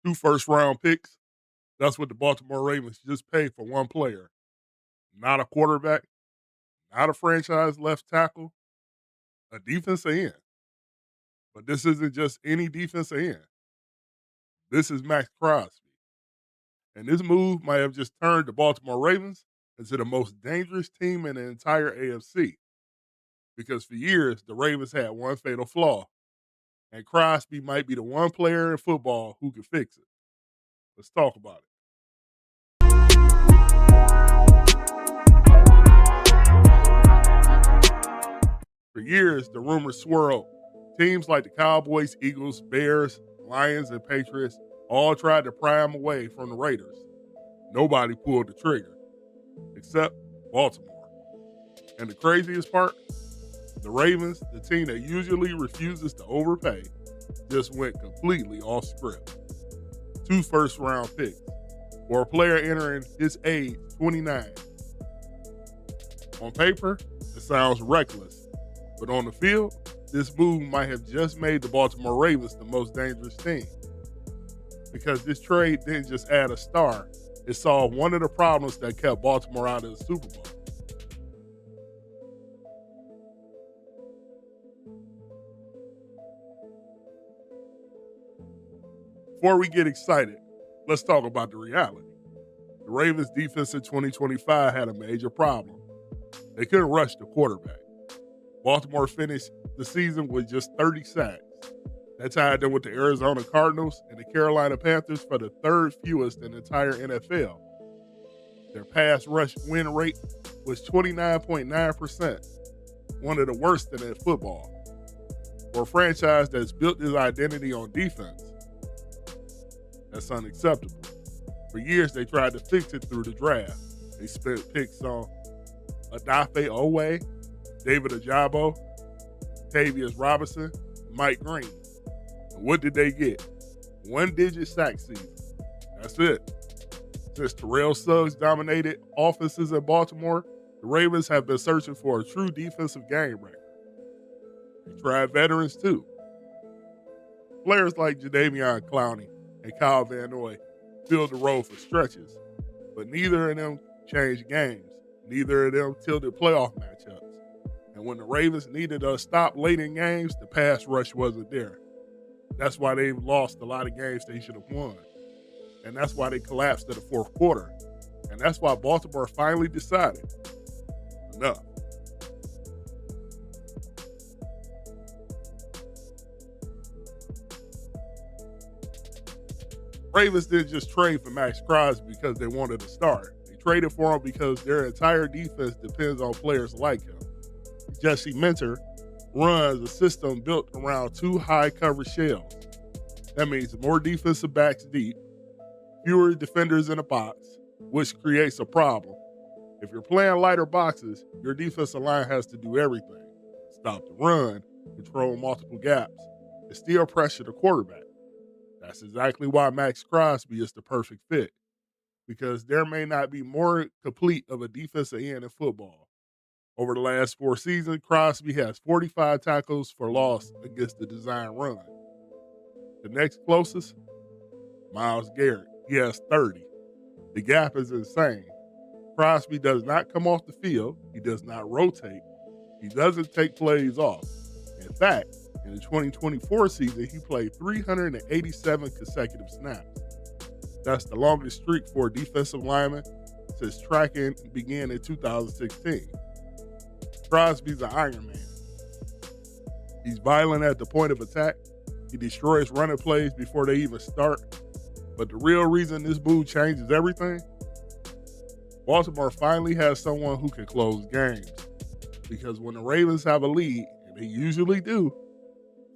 2 first-round picks. That's what the Baltimore Ravens just paid for one player. Not a quarterback, not a franchise left tackle, a defensive end. But this isn't just any defensive end. This is Maxx Crosby. And this move might have just turned the Baltimore Ravens into the most dangerous team in the entire AFC. Because for years, the Ravens had one fatal flaw, and Crosby might be the one player in football who could fix it. Let's talk about it. For years, the rumors swirled. Teams like the Cowboys, Eagles, Bears, Lions, and Patriots all tried to pry him away from the Raiders. Nobody pulled the trigger, except Baltimore. And the craziest part, the Ravens, the team that usually refuses to overpay, just went completely off script. 2 first-round picks for a player entering his age 29. On paper, it sounds reckless, but on the field, this move might have just made the Baltimore Ravens the most dangerous team. Because this trade didn't just add a star, it solved one of the problems that kept Baltimore out of the Super Bowl. Before we get excited, let's talk about the reality. The Ravens defense in 2025 had a major problem. They couldn't rush the quarterback. Baltimore finished the season with just 30 sacks. That tied them with the Arizona Cardinals and the Carolina Panthers for the third fewest in the entire NFL. Their pass rush win rate was 29.9%, one of the worst in football. For a franchise that's built its identity on defense, that's unacceptable. For years, they tried to fix it through the draft. They spent picks on Odafe Owe, David Ojabo, Tavius Robinson, Mike Green. And what did they get? One-digit sack season. That's it. Since Terrell Suggs dominated offenses in Baltimore, the Ravens have been searching for a true defensive game record. They tried veterans too. Players like Jadeveon Clowney and Kyle Van Noy filled the role for stretches, but neither of them changed games. Neither of them tilted playoff matchups. And when the Ravens needed a stop late in games, the pass rush wasn't there. That's why they've lost a lot of games they should have won. And that's why they collapsed in the fourth quarter. And that's why Baltimore finally decided, enough. Ravens didn't just trade for Maxx Crosby because they wanted a star. They traded for him because their entire defense depends on players like him. Jesse Minter runs a system built around 2 high coverage shells. That means more defensive backs deep, fewer defenders in a box, which creates a problem. If you're playing lighter boxes, your defensive line has to do everything. Stop the run, control multiple gaps, and still pressure the quarterback. That's exactly why Maxx Crosby is the perfect fit, because there may not be more complete of a defensive end in football. Over the last 4 seasons, Crosby has 45 tackles for loss against the design run. The next closest, Myles Garrett. He has 30. The gap is insane. Crosby does not come off the field. He does not rotate. He doesn't take plays off. In fact, in the 2024 season, he played 387 consecutive snaps. That's the longest streak for a defensive lineman since tracking began in 2016. Crosby's an Iron Man. He's violent at the point of attack. He destroys running plays before they even start. But the real reason this move changes everything, Baltimore finally has someone who can close games. Because when the Ravens have a lead, and they usually do,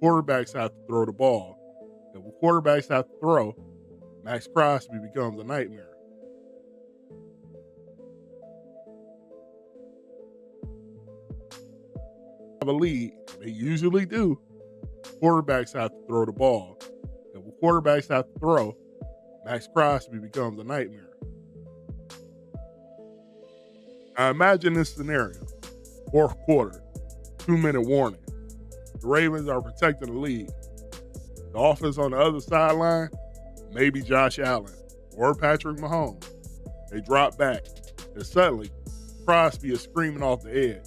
quarterbacks have to throw the ball. And when quarterbacks have to throw, Maxx Crosby becomes a nightmare. Have a lead, and they usually do, quarterbacks have to throw the ball. And when quarterbacks have to throw, Maxx Crosby becomes a nightmare. Now imagine this scenario. Fourth quarter, 2-minute warning. The Ravens are protecting the lead. The offense on the other sideline, maybe Josh Allen or Patrick Mahomes. They drop back, and suddenly Crosby is screaming off the edge.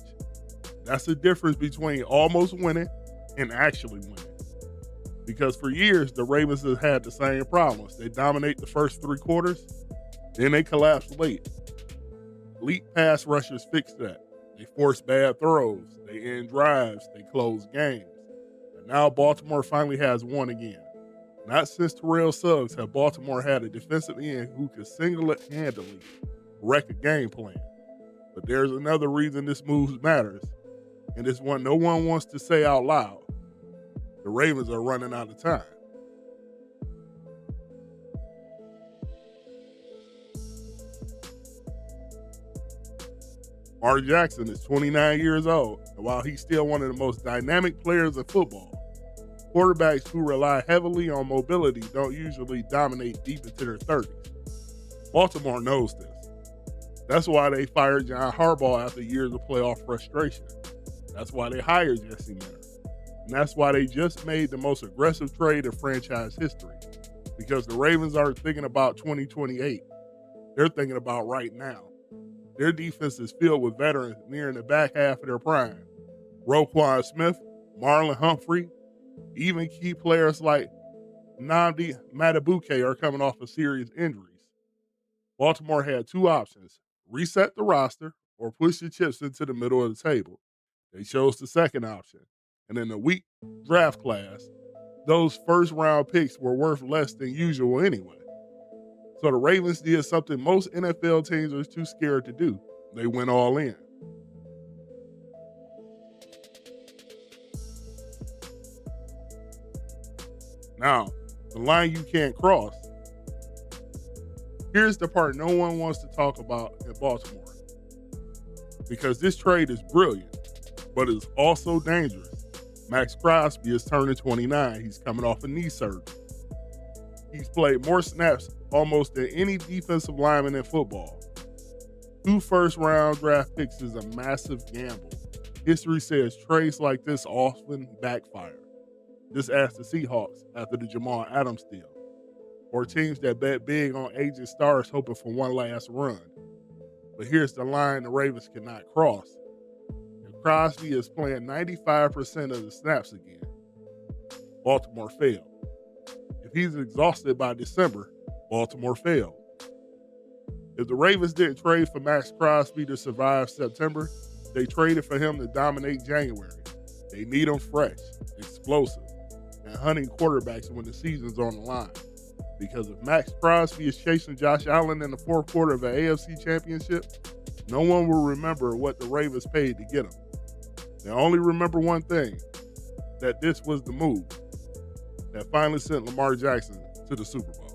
That's the difference between almost winning and actually winning. Because for years, the Ravens have had the same problems. They dominate the first 3 quarters, then they collapse late. Elite pass rushers fix that. They force bad throws, they end drives, they close games. And now Baltimore finally has one again. Not since Terrell Suggs have Baltimore had a defensive end who could single-handedly wreck a game plan. But there's another reason this move matters, and it's one no one wants to say out loud. The Ravens are running out of time. Lamar Jackson is 29 years old, and while he's still one of the most dynamic players in football, quarterbacks who rely heavily on mobility don't usually dominate deep into their 30s. Baltimore knows this. That's why they fired John Harbaugh after years of playoff frustration. That's why they hired Jesse Minter. And that's why they just made the most aggressive trade in franchise history. Because the Ravens aren't thinking about 2028. They're thinking about right now. Their defense is filled with veterans nearing the back half of their prime. Roquan Smith, Marlon Humphrey, even key players like Nnamdi Madubuike are coming off of serious injuries. Baltimore had 2 options: reset the roster or push the chips into the middle of the table. They chose the second option. And in the weak draft class, those first-round picks were worth less than usual anyway. So the Ravens did something most NFL teams are too scared to do. They went all in. Now, the line you can't cross. Here's the part no one wants to talk about in Baltimore. Because this trade is brilliant, but it's also dangerous. Maxx Crosby is turning 29. He's coming off a knee surgery. He's played more snaps almost than any defensive lineman in football. 2 first-round draft picks is a massive gamble. History says trades like this often backfire. Just ask the Seahawks after the Jamal Adams deal, or teams that bet big on aging stars hoping for one last run. But here's the line the Ravens cannot cross. If Crosby is playing 95% of the snaps again, Baltimore failed. If he's exhausted by December, Baltimore failed. If the Ravens didn't trade for Maxx Crosby to survive September, they traded for him to dominate January. They need him fresh, explosive, and hunting quarterbacks when the season's on the line. Because if Maxx Crosby is chasing Josh Allen in the 4th quarter of an AFC championship, no one will remember what the Ravens paid to get him. They'll only remember one thing, that this was the move that finally sent Lamar Jackson to the Super Bowl.